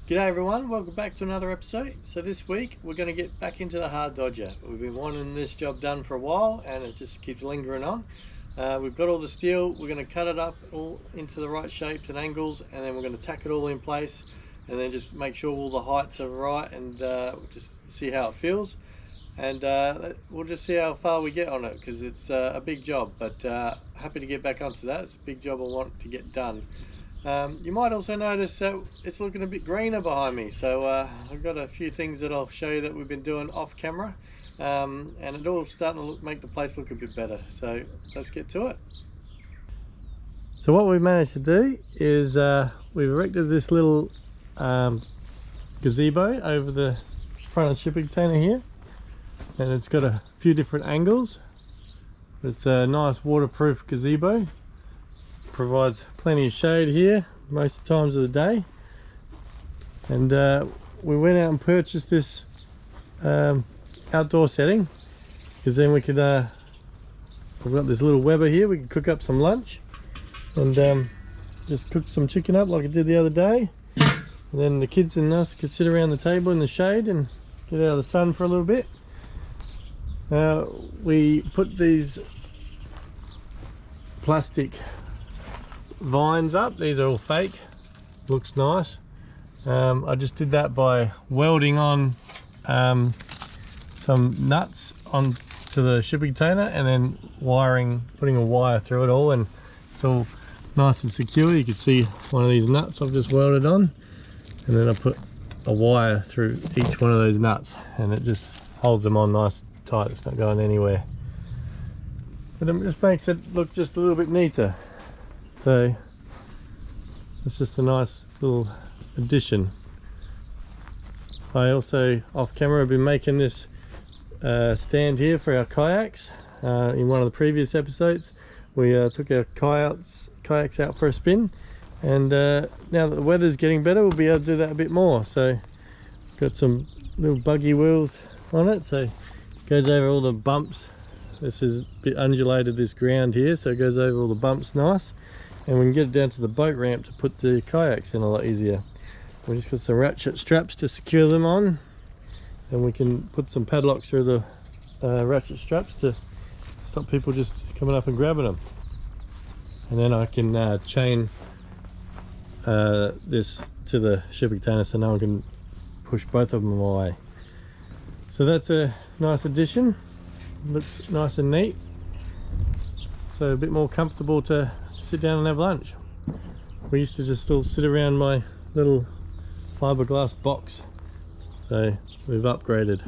G'day everyone, welcome back to another episode. So this week we're going to get back into the hard dodger. We've been wanting this job done for a while and it just keeps lingering on. We've got all the steel, we're going to cut it up all into the right shapes and angles, and then we're going to tack it all in place and then just make sure all the heights are right, and we'll just see how it feels, and we'll just see how far we get on it, because it's a big job, but happy to get back onto that. It's a big job I want to get done. You might also notice that it's looking a bit greener behind me, so I've got a few things that I'll show you that we've been doing off camera, and it all starting to make the place look a bit better, so let's get to it. So what we've managed to do is we've erected this little gazebo over the front of the shipping container here, and it's got a few different angles. It's a nice waterproof gazebo. Provides plenty of shade here most times of the day, and we went out and purchased this outdoor setting because then we could we've got this little Weber here, we can cook up some lunch and just cook some chicken up like I did the other day, and then the kids and us could sit around the table in the shade and get out of the sun for a little bit. We put these plastic vines up. These are all fake, looks nice. I just did that by welding on some nuts onto the shipping container and then putting a wire through it all, and it's all nice and secure. You can see one of these nuts I've just welded on, and then I put a wire through each one of those nuts, and it just holds them on nice and tight. It's not going anywhere, but it just makes it look just a little bit neater. So it's just a nice little addition. I also, off camera, have been making this stand here for our kayaks. In one of the previous episodes we took our kayaks out for a spin, and now that the weather's getting better, we'll be able to do that a bit more. So got some little buggy wheels on it, so it goes over all the bumps. This is a bit undulated, this ground here, so it goes over all the bumps nice, and we can get it down to the boat ramp to put the kayaks in a lot easier. We just got some ratchet straps to secure them on, and we can put some padlocks through the ratchet straps to stop people just coming up and grabbing them. And then I can chain this to the shipping container so no one can push both of them away. So that's a nice addition. Looks nice and neat, so a bit more comfortable to sit down and have lunch. We used to just all sit around my little fiberglass box, so we've upgraded.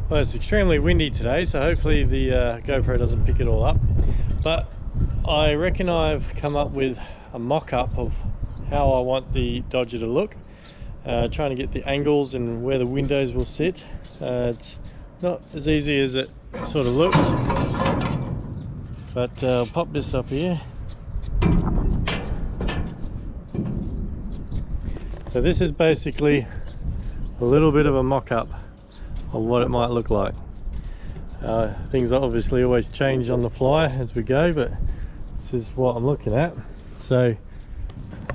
Well, it's extremely windy today, so hopefully the GoPro doesn't pick it all up, but I reckon I've come up with a mock-up of how I want the Dodger to look, trying to get the angles and where the windows will sit. It's not as easy as it sort of looks, but I'll pop this up here. So this is basically a little bit of a mock-up of what it might look like. Things obviously always change on the fly as we go, but this is what I'm looking at. So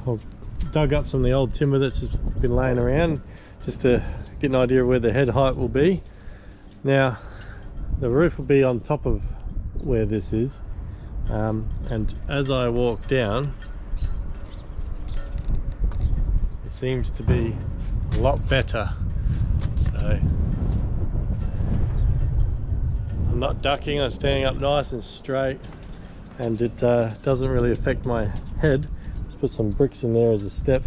I've dug up some of the old timber that's just been laying around just to get an idea of where the head height will be. Now the roof will be on top of where this is, and as I walk down, it seems to be a lot better. So I'm not ducking, I'm standing up nice and straight, and it doesn't really affect my head. Let's put some bricks in there as a step.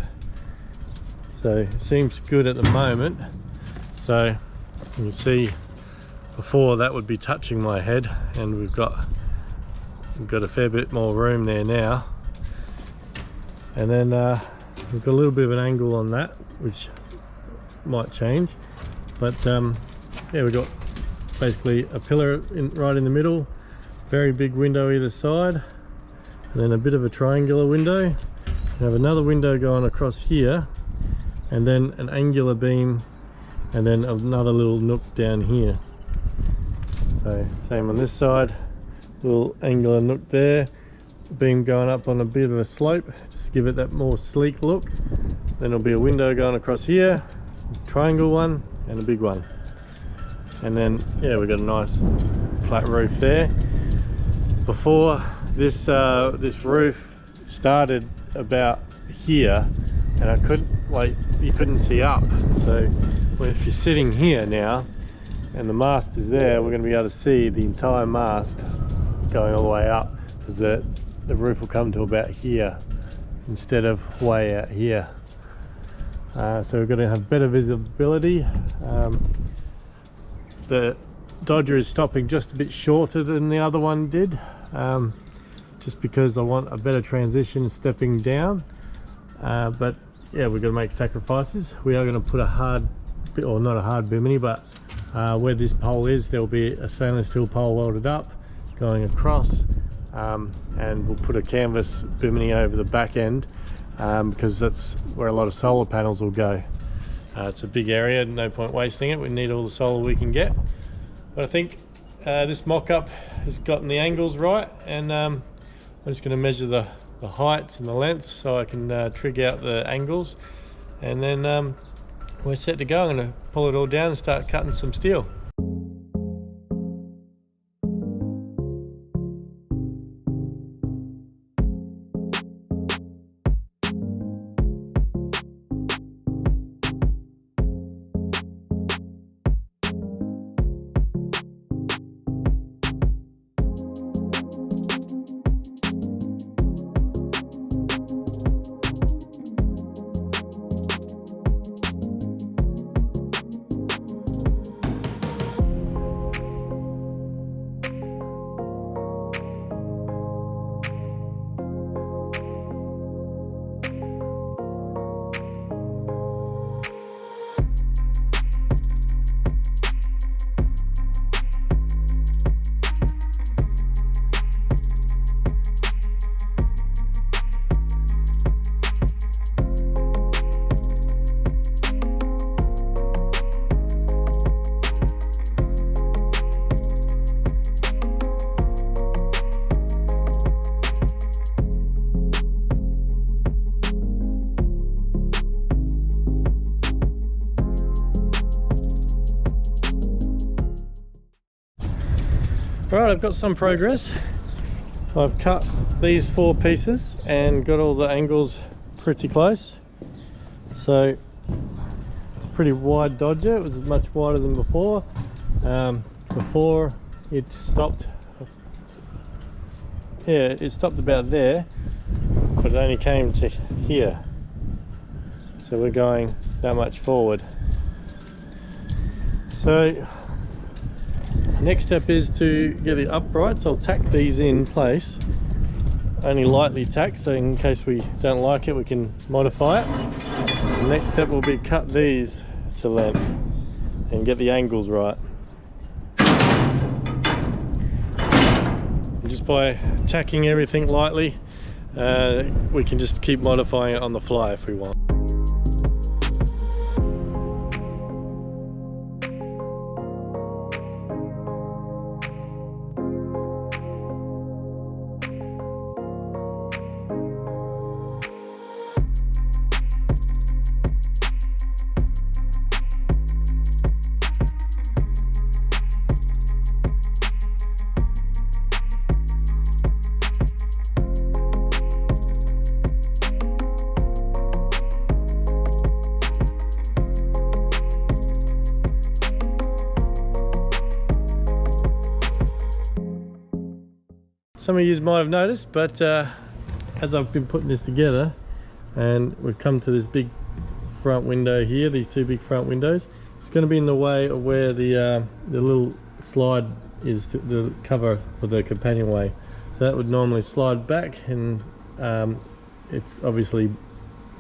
So it seems good at the moment. So you can see before that would be touching my head, and we've got a fair bit more room there now. And then we've got a little bit of an angle on that, which might change. But yeah, we've got basically a pillar right in the middle, very big window either side, and then a bit of a triangular window. We have another window going across here, and then an angular beam, and then another little nook down here. So same on this side, little angular nook there, beam going up on a bit of a slope just to give it that more sleek look. Then there'll be a window going across here, triangle one and a big one. And then yeah, we've got a nice flat roof there. Before this this roof started about here, and I couldn't, like, you couldn't see up. So well, if you're sitting here now and the mast is there, we're going to be able to see the entire mast going all the way up, because the roof will come to about here instead of way out here. So we're going to have better visibility. The Dodger is stopping just a bit shorter than the other one did, just because I want a better transition stepping down. But yeah, we're going to make sacrifices. We are going to put a hard, or not a hard bimini, but where this pole is, there'll be a stainless steel pole welded up going across, and we'll put a canvas bimini over the back end, because that's where a lot of solar panels will go. It's a big area, no point wasting it. We need all the solar we can get. But I think this mock-up has gotten the angles right, and I'm just going to measure the heights and the lengths so I can trig out the angles, and then we're set to go. I'm going to pull it all down and start cutting some steel. Right, I've got some progress. I've cut these 4 pieces and got all the angles pretty close. So it's a pretty wide Dodger. It was much wider than before. Before it stopped, yeah, it stopped about there, but it only came to here. So we're going that much forward. So next step is to get the uprights. I'll tack these in place, only lightly tack, so in case we don't like it we can modify it. The next step will be cut these to length and get the angles right. And just by tacking everything lightly, we can just keep modifying it on the fly if we want. some of you might have noticed, but as I've been putting this together and we've come to this big front window here, these two big front windows, it's going to be in the way of where the little slide is, to the cover for the companionway. So that would normally slide back, and it's obviously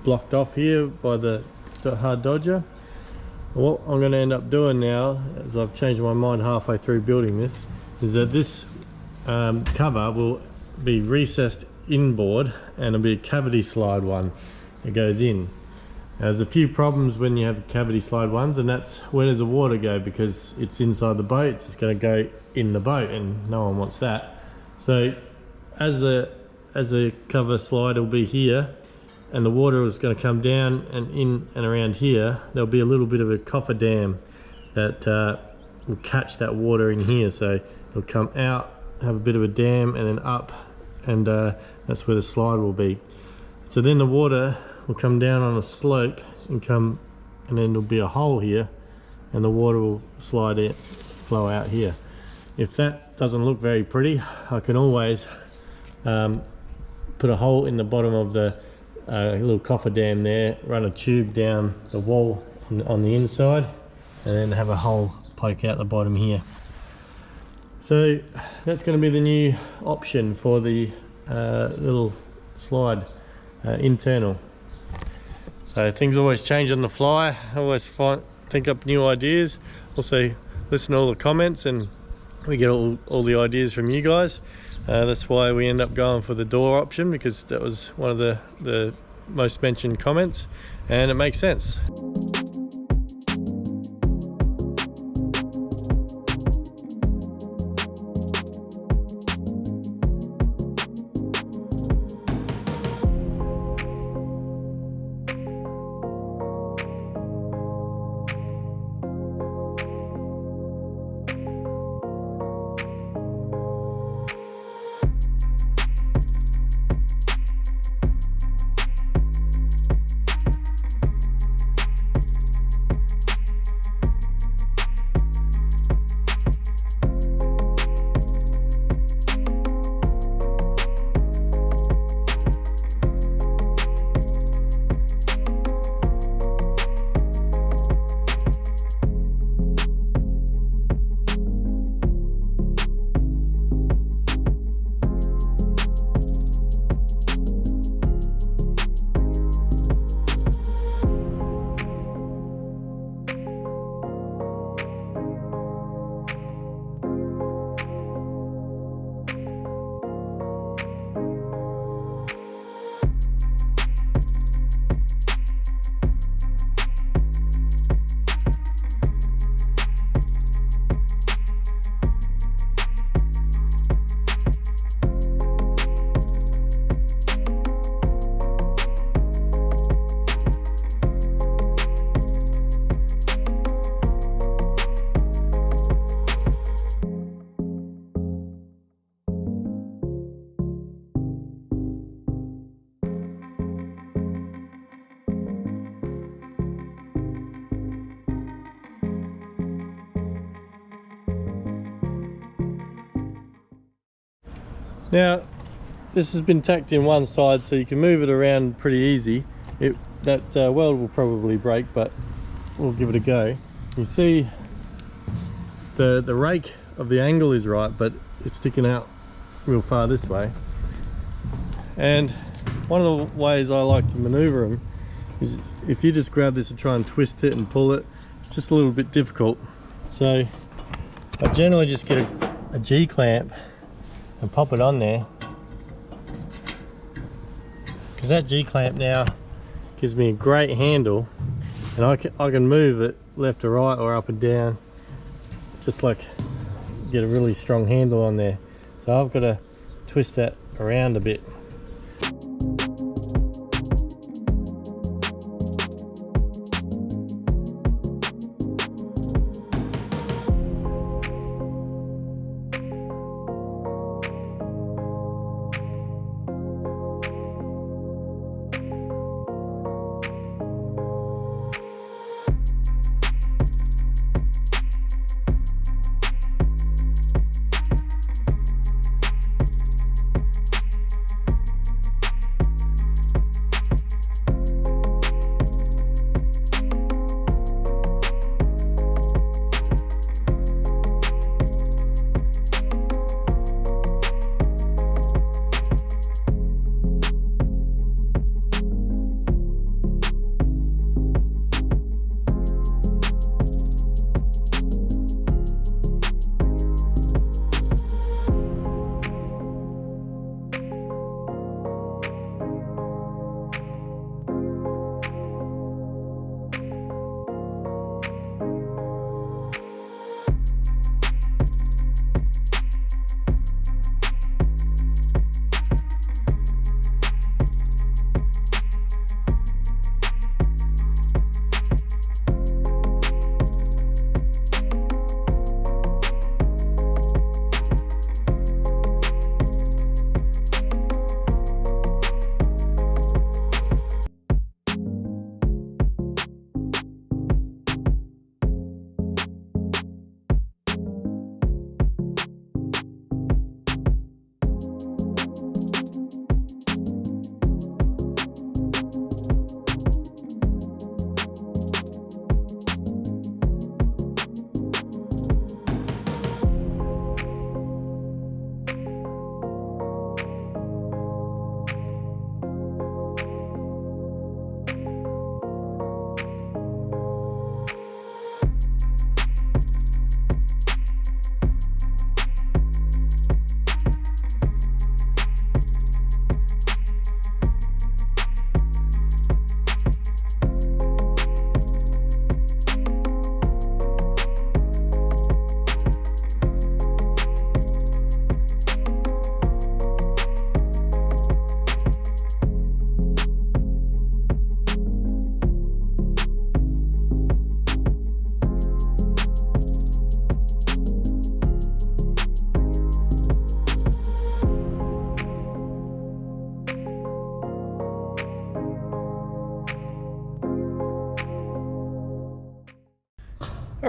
blocked off here by the hard dodger. What I'm going to end up doing now, as I've changed my mind halfway through building this, is that this cover will be recessed inboard, and it'll be a cavity slide one that goes in. Now, there's a few problems when you have cavity slide ones, and that's where does the water go, because it's inside the boat, it's just going to go in the boat, and no one wants that. So as the cover slide will be here, and the water is going to come down and in and around here, there'll be a little bit of a cofferdam that will catch that water in here. So it'll come out, have a bit of a dam, and then up, and that's where the slide will be. So then the water will come down on a slope and come, and then there'll be a hole here, and the water will slide in, flow out here. If that doesn't look very pretty, I can always put a hole in the bottom of the little cofferdam there, run a tube down the wall on the inside, and then have a hole poke out the bottom here. So that's going to be the new option for the little slide internal. So things always change on the fly. I always think up new ideas. Also listen to all the comments, and we get all the ideas from you guys. That's why we end up going for the door option, because that was one of the most mentioned comments, and it makes sense. Now this has been tacked in one side, so you can move it around pretty easy. That weld will probably break, but we'll give it a go. You see the rake of the angle is right, but it's sticking out real far this way. And one of the ways I like to maneuver them is if you just grab this and try and twist it and pull it, it's just a little bit difficult. So I generally just get a G-clamp and pop it on there, because that G-clamp now gives me a great handle, and I can move it left or right or up and down, just like get a really strong handle on there. So I've got to twist that around a bit.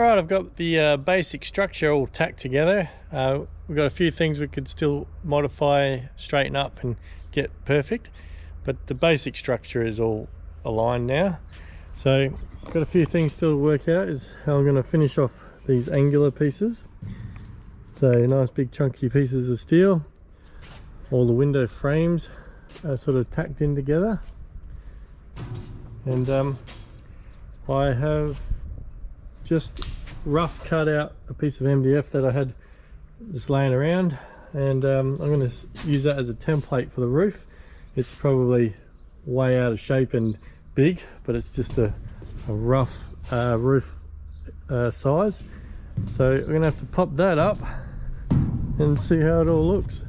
Alright, I've got the basic structure all tacked together. We've got a few things we could still modify, straighten up and get perfect, but the basic structure is all aligned now. So I've got a few things still to work out, is how I'm going to finish off these angular pieces. So nice big chunky pieces of steel. All the window frames are sort of tacked in together. And I have just rough cut out a piece of MDF that I had just laying around, and I'm going to use that as a template for the roof. It's probably way out of shape and big, but it's just a rough roof size. So we're going to have to pop that up and see how it all looks.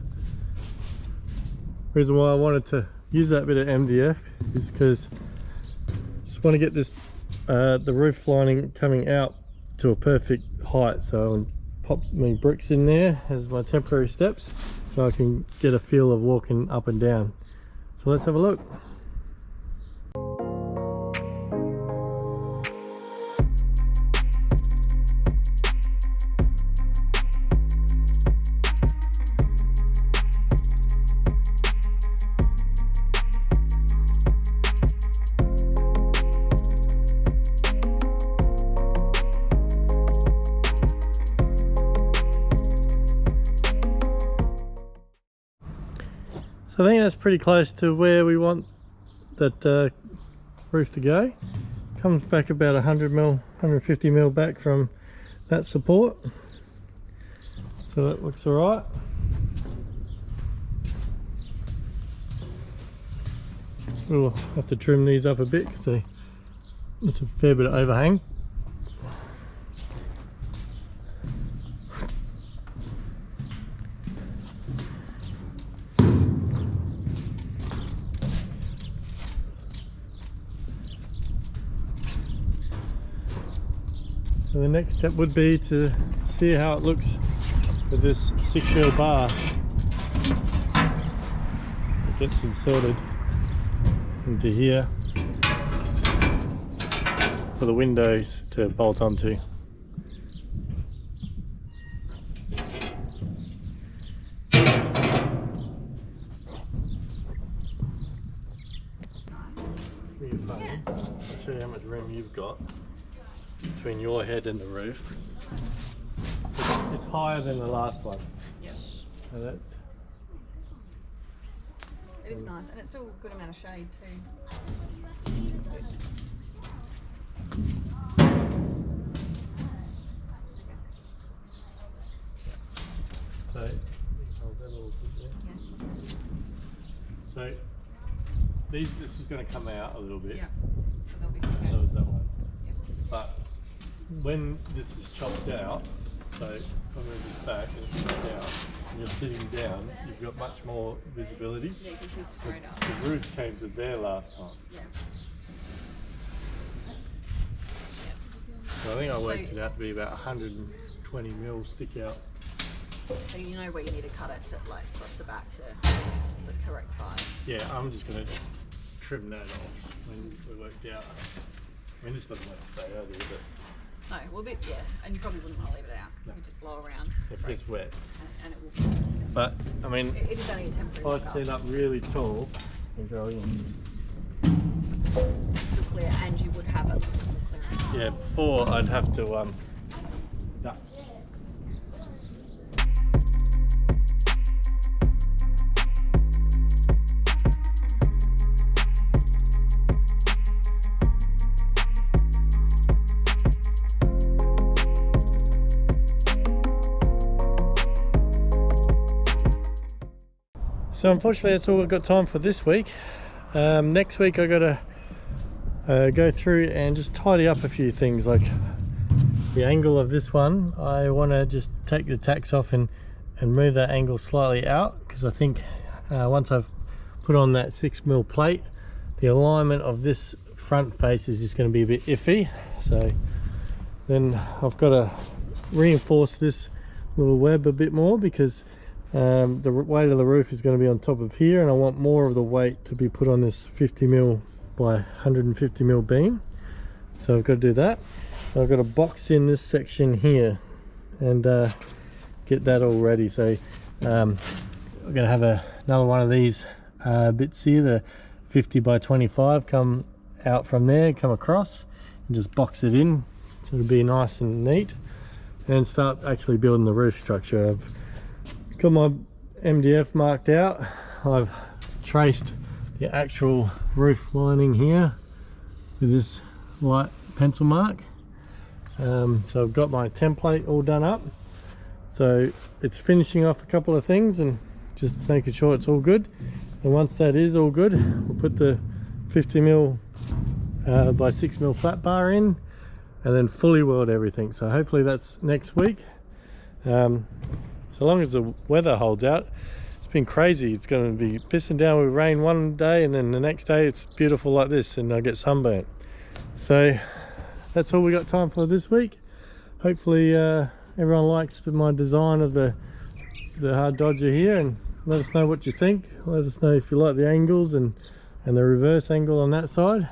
The reason why I wanted to use that bit of MDF is because I just want to get this the roof lining coming out to a perfect height, so I'll pop my bricks in there as my temporary steps so I can get a feel of walking up and down. So let's have a look. So I think that's pretty close to where we want that roof to go. Comes back about 100 mil, 150 mil back from that support. So that looks alright. We'll have to trim these up a bit because it's a fair bit of overhang. So the next step would be to see how it looks with this 6 mil bar. It gets inserted into here for the windows to bolt onto. I'll show you how much room you've got between your head and the roof. It's higher than the last one. Yep. So that's, it is nice, and it's still a good amount of shade too. so hold that all good there. Yeah. So this is going to come out a little bit. Yeah. So that'll be good. So is that one. Yep. But when this is chopped out, so if I move this back and it's chopped out, and you're sitting down, you've got much more visibility. Yeah, you can see straight up. The roof came to there last time. Yeah. So I think I worked it out to be about 120 mil stick out. So you know where you need to cut it to, like, across the back to the correct size. Yeah, I'm just going to trim that off when we worked out. I mean, this doesn't have to stay out here, but No, well, yeah, and you probably wouldn't want to leave it out because you just blow around. if it's wet. And it will. But I mean, It is only a temporary. if I stand up really tall and go in. Still clear, and you would have a little bit more clearance. Yeah, before I'd have to duck. So unfortunately that's all we've got time for this week. Next week I got to go through and just tidy up a few things, like the angle of this one. I want to just take the tacks off and move that angle slightly out, because I think once I've put on that 6 mil plate, the alignment of this front face is just going to be a bit iffy. So then I've got to reinforce this little web a bit more, because the weight of the roof is going to be on top of here, and I want more of the weight to be put on this 50 mil by 150 mil beam. So I've got to do that. I've got to box in this section here and get that all ready. So I'm going to have another one of these bits here, the 50 by 25, come out from there, come across and just box it in so it'll be nice and neat, and start actually building the roof structure. I've got my MDF marked out. I've traced the actual roof lining here with this light pencil mark. So I've got my template all done up, so it's finishing off a couple of things and just making sure it's all good. And once that is all good, we'll put the 50mm by 6mm flat bar in and then fully weld everything. So hopefully that's next week, so long as the weather holds out. It's been crazy. It's going to be pissing down with rain one day and then the next day it's beautiful like this and I get sunburnt. So that's all we got time for this week. Hopefully everyone likes my design of the hard dodger here, and let us know what you think. Let us know if you like the angles and the reverse angle on that side.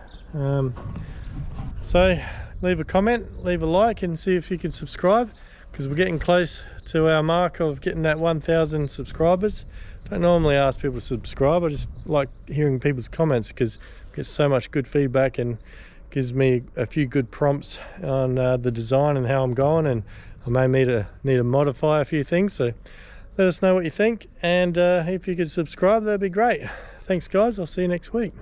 So leave a comment, leave a like, and see if you can subscribe, because we're getting close to our mark of getting that 1,000 subscribers. Don't normally ask people to subscribe. I just like hearing people's comments because I get so much good feedback and gives me a few good prompts on the design and how I'm going, and I may need to modify a few things. So let us know what you think, and if you could subscribe, that'd be great. Thanks guys, I'll see you next week.